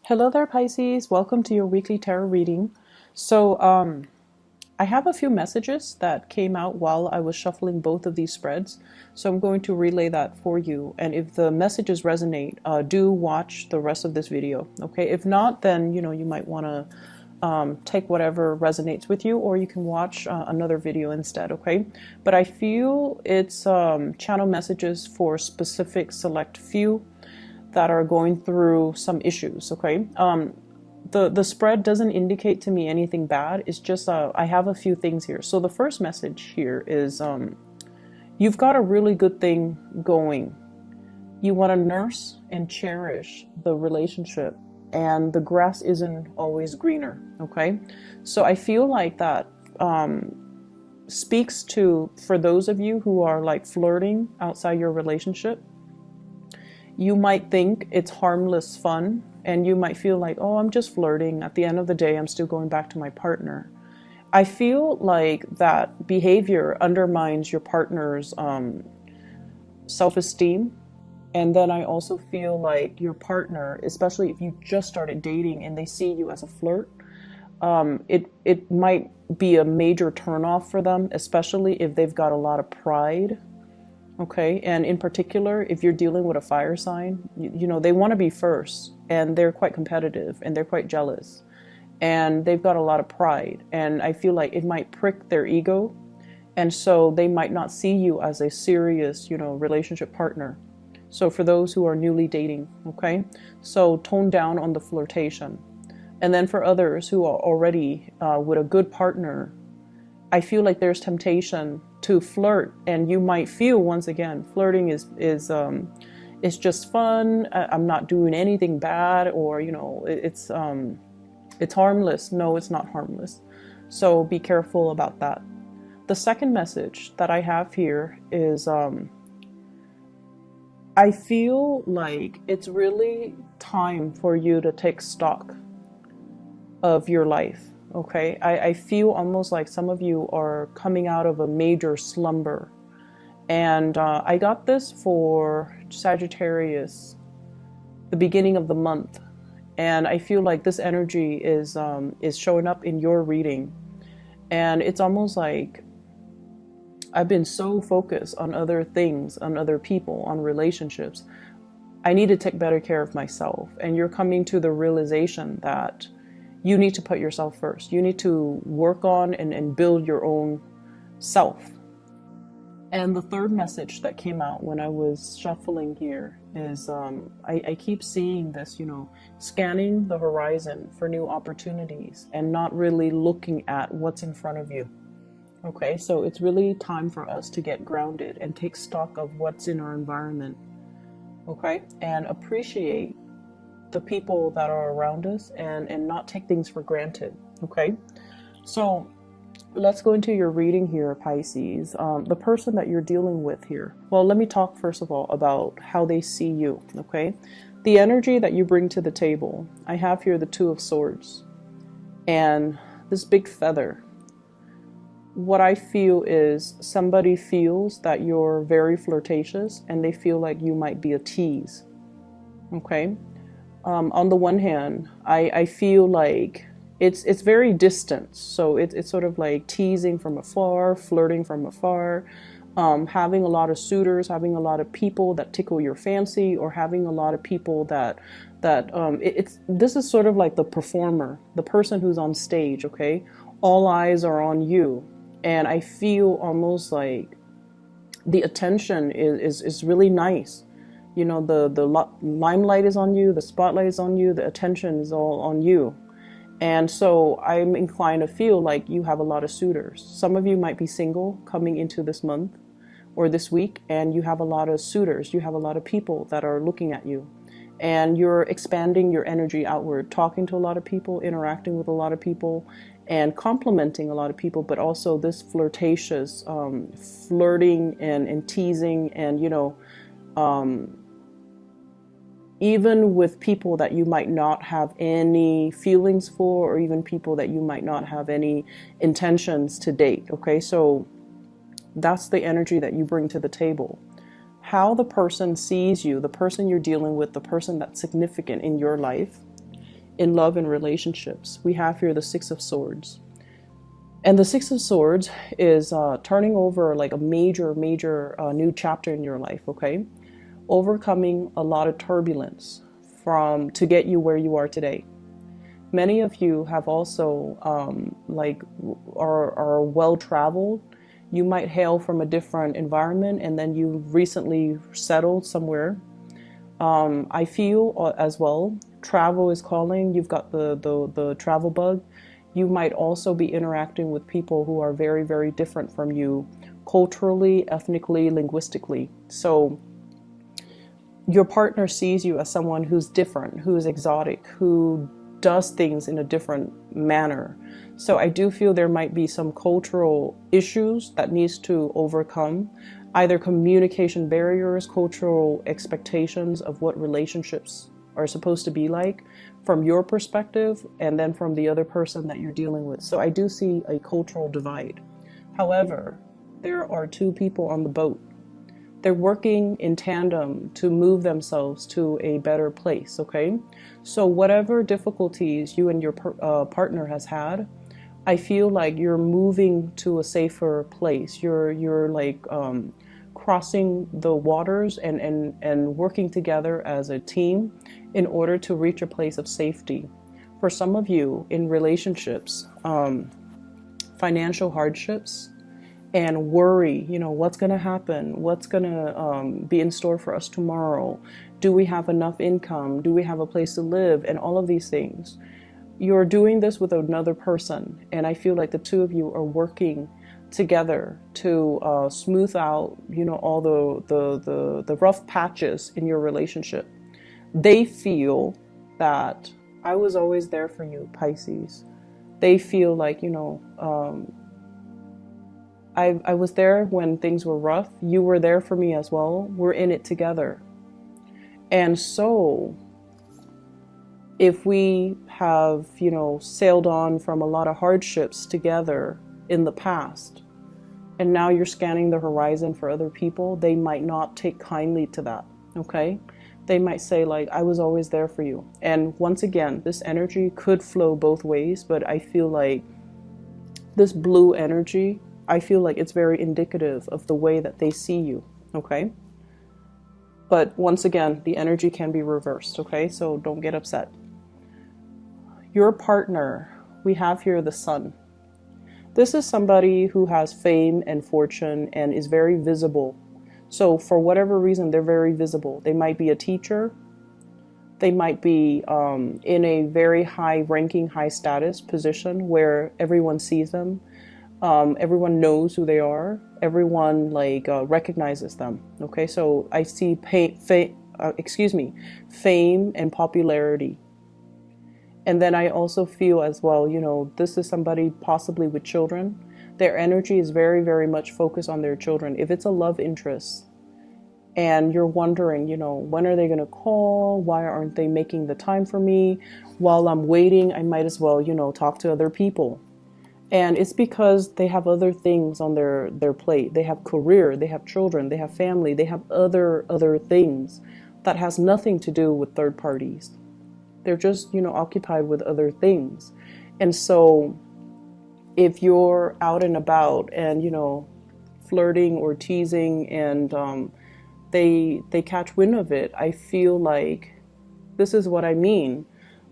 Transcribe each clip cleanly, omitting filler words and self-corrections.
Hello there, Pisces. Welcome to your weekly tarot reading. So, I have a few messages that came out while I was shuffling both of these spreads. So I'm going to relay that for you. And if the messages resonate, do watch the rest of this video. Okay. If not, then, you might want to take whatever resonates with you, or you can watch another video instead. Okay. But I feel it's channel messages for specific select few that are going through some issues. Okay. The spread doesn't indicate to me anything bad. It's just I have a few things here. So the first message here is you've got a really good thing going. You want to nurse and cherish the relationship, and the grass isn't always greener. Okay. So I feel like that speaks to, for those of you who are like flirting outside your relationship, you might think it's harmless fun, and you might feel like, oh, I'm just flirting. At the end of the day, I'm still going back to my partner. I feel like that behavior undermines your partner's self-esteem. And then I also feel like your partner, especially if you just started dating and they see you as a flirt, it might be a major turnoff for them, especially if they've got a lot of pride. Okay, and in particular, if you're dealing with a fire sign, you know, they want to be first, and they're quite competitive, and they're quite jealous, and they've got a lot of pride, and I feel like it might prick their ego, and so they might not see you as a serious, relationship partner. So for those who are newly dating, okay, so tone down on the flirtation. And then for others who are already with a good partner, I feel like there's temptation to flirt, and you might feel, once again, flirting is just fun. I'm not doing anything bad, or it's harmless. No, it's not harmless. So be careful about that. The second message that I have here is I feel like it's really time for you to take stock of your life. Okay, I feel almost like some of you are coming out of a major slumber. And I got this for Sagittarius, the beginning of the month. And I feel like this energy is showing up in your reading. And it's almost like I've been so focused on other things, on other people, on relationships. I need to take better care of myself. And you're coming to the realization that you need to put yourself first. You need to work on and build your own self. And the third message that came out when I was shuffling here is I keep seeing this, scanning the horizon for new opportunities and not really looking at what's in front of you. Okay, so it's really time for us to get grounded and take stock of what's in our environment. Okay, and appreciate the people that are around us and not take things for granted. Okay, so let's go into your reading here, Pisces. The person that you're dealing with here, well, let me talk first of all about how they see you. Okay, the energy that you bring to the table. I have here the Two of Swords and this big feather. What I feel is somebody feels that you're very flirtatious, and they feel like you might be a tease. Okay, on the one hand, I feel like it's very distant. So it's sort of like teasing from afar, flirting from afar, having a lot of suitors, having a lot of people that tickle your fancy, or having a lot of people that this is sort of like the performer, the person who's on stage. Okay, all eyes are on you, and I feel almost like the attention is really nice. The limelight is on you, the spotlight is on you, the attention is all on you. And so I'm inclined to feel like you have a lot of suitors. Some of you might be single coming into this month or this week, and you have a lot of suitors. You have a lot of people that are looking at you, and you're expanding your energy outward, talking to a lot of people, interacting with a lot of people, and complimenting a lot of people, but also this flirtatious flirting and teasing, and even with people that you might not have any feelings for, or even people that you might not have any intentions to date. Okay, so that's the energy that you bring to the table. How the person sees you, the person you're dealing with, the person that's significant in your life, in love and relationships, we have here the Six of Swords. And the Six of Swords is turning over like a major new chapter in your life, okay? Overcoming a lot of turbulence to get you where you are today. Many of you have also are well traveled. You might hail from a different environment, and then you recently settled somewhere. I feel as well, travel is calling. You've got the travel bug. You might also be interacting with people who are very different from you, culturally, ethnically, linguistically. So your partner sees you as someone who's different, who is exotic, who does things in a different manner. So I do feel there might be some cultural issues that needs to overcome, either communication barriers, cultural expectations of what relationships are supposed to be like from your perspective, and then from the other person that you're dealing with. So I do see a cultural divide. However, there are two people on the boat. They're working in tandem to move themselves to a better place, okay? So whatever difficulties you and your partner has had, I feel like you're moving to a safer place. You're like crossing the waters and working together as a team in order to reach a place of safety. For some of you in relationships, financial hardships, and worry, what's going to happen? What's going to be in store for us tomorrow? Do we have enough income? Do we have a place to live? And all of these things. You're doing this with another person. And I feel like the two of you are working together to smooth out, all the rough patches in your relationship. They feel that I was always there for you, Pisces. They feel like, I was there when things were rough. You were there for me as well. We're in it together. And so if we have, sailed on from a lot of hardships together in the past, and now you're scanning the horizon for other people, they might not take kindly to that, okay? They might say like, I was always there for you. And once again, this energy could flow both ways, but I feel like this blue energy, I feel like it's very indicative of the way that they see you, okay? But once again, the energy can be reversed, okay? So don't get upset. Your partner, we have here the Sun. This is somebody who has fame and fortune and is very visible. So for whatever reason, they're very visible. They might be a teacher. They might be in a very high ranking, high status position where everyone sees them. Everyone knows who they are. Everyone recognizes them. Okay, so I see fame and popularity. And then I also feel as well, this is somebody possibly with children. Their energy is very much focused on their children. If it's a love interest and you're wondering, when are they going to call? Why aren't they making the time for me? While I'm waiting, I might as well, talk to other people. And it's because they have other things on their plate. They have career, they have children, they have family, they have other things that has nothing to do with third parties. They're just, occupied with other things. And so if you're out and about and, flirting or teasing and they catch wind of it, I feel like this is what I mean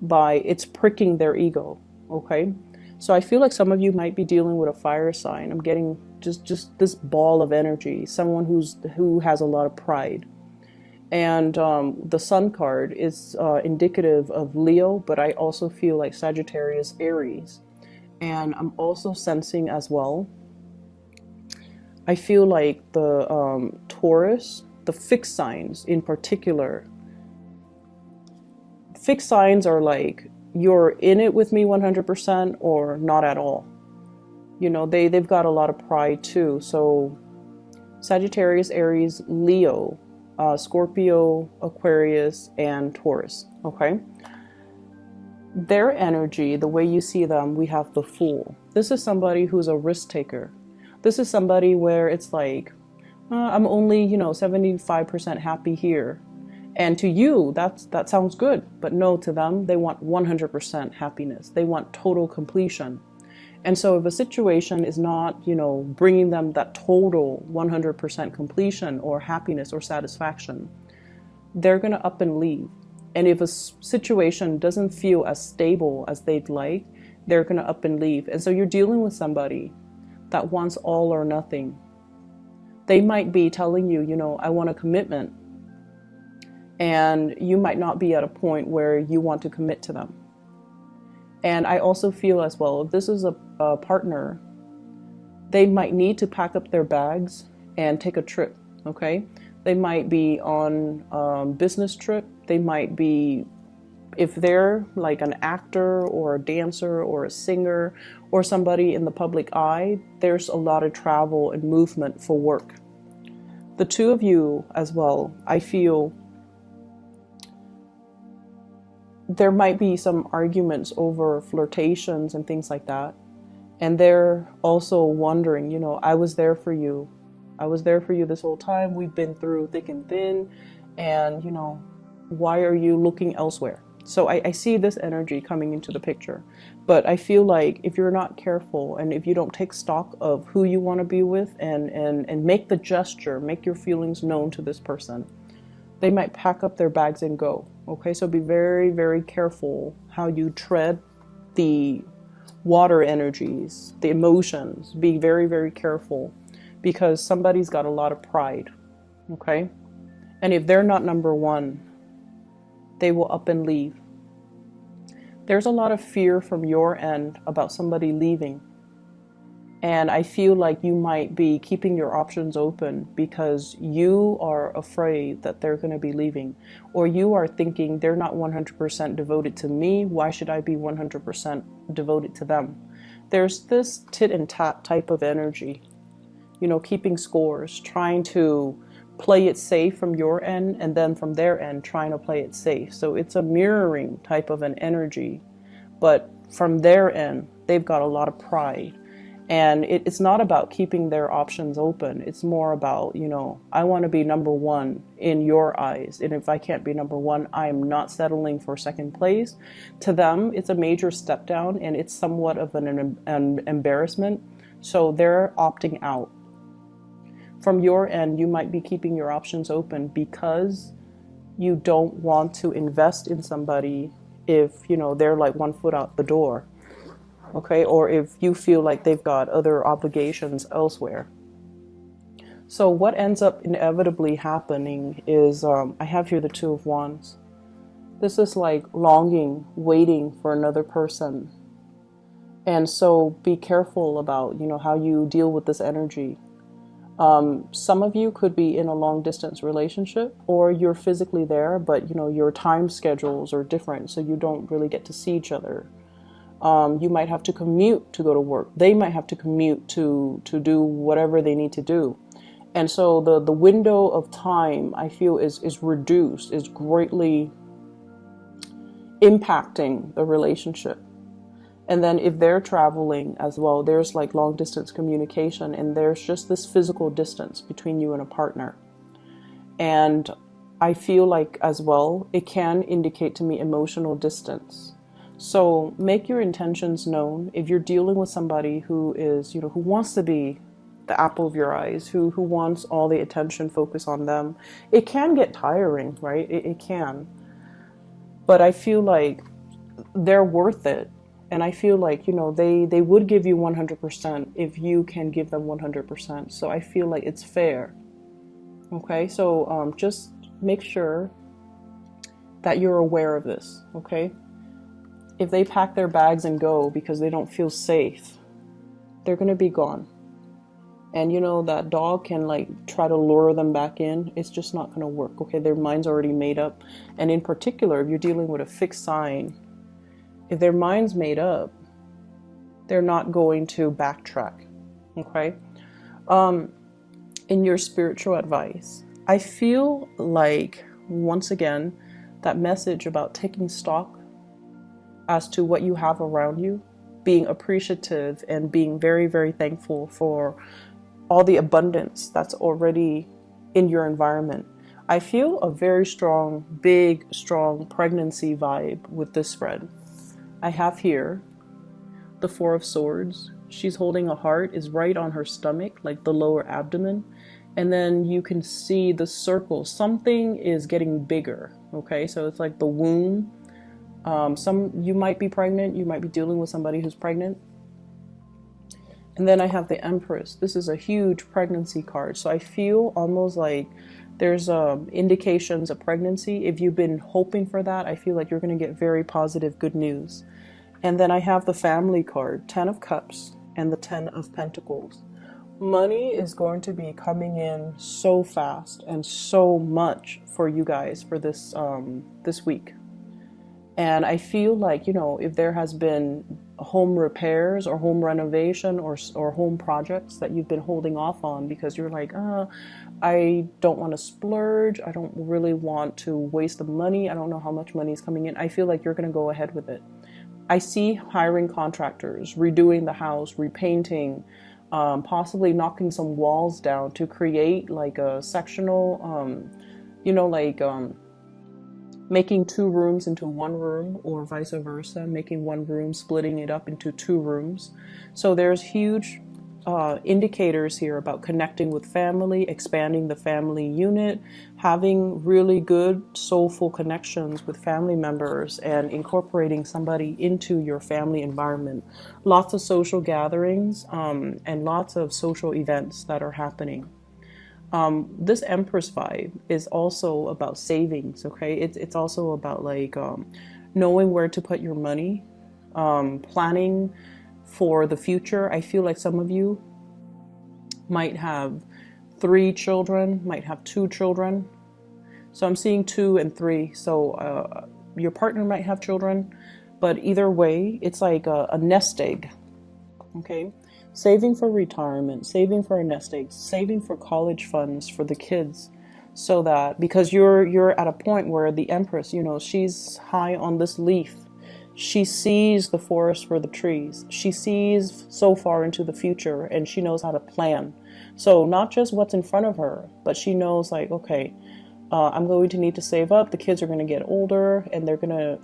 by it's pricking their ego, okay? So I feel like some of you might be dealing with a fire sign. I'm getting just this ball of energy, someone who has a lot of pride. And the Sun card is indicative of Leo, but I also feel like Sagittarius, Aries. And I'm also sensing as well, I feel like the Taurus, the fixed signs in particular. Fixed signs are like, you're in it with me 100% or not at all. They've got a lot of pride too. So Sagittarius, Aries, Leo, Scorpio, Aquarius, and Taurus, okay? Their energy, the way you see them, we have the Fool. This is somebody who's a risk taker. This is somebody where it's like, I'm only, 75% happy here. And to you, that sounds good, but no, to them, they want 100% happiness. They want total completion. And so if a situation is not, bringing them that total 100% completion or happiness or satisfaction, they're going to up and leave. And if a situation doesn't feel as stable as they'd like, they're going to up and leave. And so you're dealing with somebody that wants all or nothing. They might be telling you, I want a commitment. And you might not be at a point where you want to commit to them. And I also feel as well, if this is a partner, they might need to pack up their bags and take a trip, okay? They might be on a business trip. They might be, if they're like an actor or a dancer or a singer or somebody in the public eye, there's a lot of travel and movement for work. The two of you as well, I feel there might be some arguments over flirtations and things like that. And they're also wondering, I was there for you. I was there for you this whole time. We've been through thick and thin. And, why are you looking elsewhere? So I see this energy coming into the picture. But I feel like if you're not careful and if you don't take stock of who you want to be with and make the gesture, make your feelings known to this person, they might pack up their bags and go. Okay, so be very, very careful how you tread the water energies, the emotions. Be very, very careful because somebody's got a lot of pride. Okay, and if they're not number one, they will up and leave. There's a lot of fear from your end about somebody leaving. And I feel like you might be keeping your options open because you are afraid that they're going to be leaving. Or you are thinking they're not 100% devoted to me. Why should I be 100% devoted to them? There's this tit and tat type of energy. Keeping scores, trying to play it safe from your end and then from their end trying to play it safe. So it's a mirroring type of an energy. But from their end, they've got a lot of pride. And it's not about keeping their options open. It's more about, I want to be number one in your eyes. And if I can't be number one, I am not settling for second place. To them, it's a major step down and it's somewhat of an embarrassment. So they're opting out. From your end, you might be keeping your options open because you don't want to invest in somebody if, they're like 1 foot out the door. Okay, or if you feel like they've got other obligations elsewhere. So what ends up inevitably happening is, I have here the Two of Wands. This is like longing, waiting for another person. And so be careful about, how you deal with this energy. Some of you could be in a long distance relationship or you're physically there, but, your time schedules are different, so you don't really get to see each other. You might have to commute to go to work. They might have to commute to do whatever they need to do. And so the window of time, I feel, is reduced, is greatly impacting the relationship. And then if they're traveling as well, there's like long distance communication and there's just this physical distance between you and a partner. And I feel like as well, it can indicate to me emotional distance. So make your intentions known. If you're dealing with somebody who is, who wants to be the apple of your eyes, who wants all the attention focused on them, it can get tiring, right? It can. But I feel like they're worth it. And I feel like, they would give you 100% if you can give them 100%. So I feel like it's fair. Okay, so just make sure that you're aware of this, okay? If they pack their bags and go because they don't feel safe, they're going to be gone. And that dog can try to lure them back in. It's just not going to work. Okay, their mind's already made up. And in particular, if you're dealing with a fixed sign, if their mind's made up, they're not going to backtrack. Okay. In your spiritual advice, I feel like once again, that message about taking stock as to what you have around you, being appreciative and being very, very thankful for all the abundance that's already in your environment. I feel a very strong, big, strong pregnancy vibe with this spread. I have here the Four of Swords. She's holding a heart, is right on her stomach, like the lower abdomen. And then you can see the circle. Something is getting bigger, okay? So it's like the womb. You might be pregnant. You might be dealing with somebody who's pregnant. And then I have the Empress. This is a huge pregnancy card. So I feel almost like there's indications of pregnancy. If you've been hoping for that, I feel like you're going to get very positive, good news. And then I have the Family card, 10 of Cups and the 10 of Pentacles. Money is going to be coming in so fast and so much for you guys for this this week. And I feel like, you know, if there has been home repairs or home renovation or home projects that you've been holding off on because you're like, I don't want to splurge. I don't really want to waste the money. I don't know how much money is coming in. I feel like you're going to go ahead with it. I see hiring contractors, redoing the house, repainting, possibly knocking some walls down to create like a sectional, making 2 rooms into 1 room or vice versa, making 1 room, splitting it up into 2 rooms. So there's huge indicators here about connecting with family, expanding the family unit, having really good soulful connections with family members and incorporating somebody into your family environment. Lots of social gatherings and lots of social events that are happening. This Empress vibe is also about savings, okay? It's also about like knowing where to put your money, planning for the future. I feel like some of you might have 3 children, might have 2 children. So I'm seeing 2 and 3. So your partner might have children, but either way, it's like a nest egg, okay? Saving for retirement, saving for a nest egg, saving for college funds for the kids. So that, because you're at a point where the Empress, you know, she's high on this leaf. She sees the forest for the trees. She sees so far into the future and she knows how to plan. So not just what's in front of her, but she knows like, okay, I'm going to need to save up. The kids are going to get older and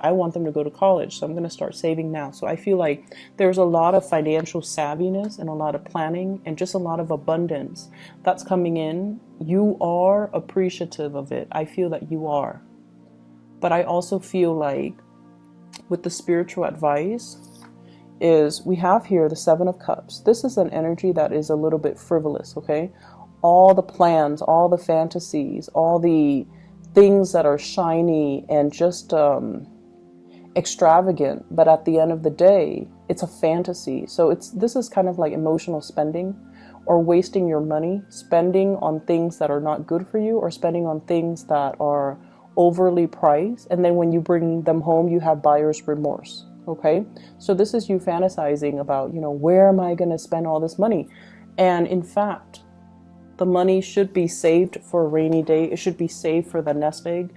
I want them to go to college. So I'm going to start saving now. So I feel like there's a lot of financial savviness and a lot of planning and just a lot of abundance that's coming in. You are appreciative of it. I feel that you are. But I also feel like with the spiritual advice is we have here the 7 of Cups. This is an energy that is a little bit frivolous, okay? All the plans, all the fantasies, all the things that are shiny and just extravagant, but at the end of the day, it's a fantasy. So this is kind of like emotional spending or wasting your money, spending on things that are not good for you or spending on things that are overly priced, and then when you bring them home you have buyer's remorse. Okay, so this is you fantasizing about, you know, where am I going to spend all this money? And in fact, the money should be saved for a rainy day. It should be saved for the nest egg.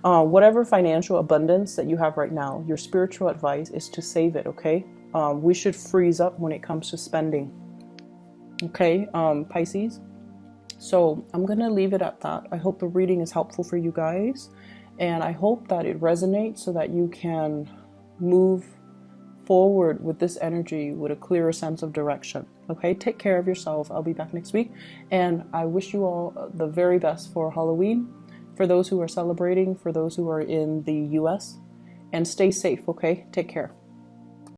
Whatever financial abundance that you have right now, your spiritual advice is to save it. Okay, we should freeze up when it comes to spending. Okay, Pisces. So I'm going to leave it at that. I hope the reading is helpful for you guys. And I hope that it resonates so that you can move forward with this energy with a clearer sense of direction. Okay, take care of yourself. I'll be back next week. And I wish you all the very best for Halloween, for those who are celebrating, for those who are in the US. And stay safe, okay? Take care.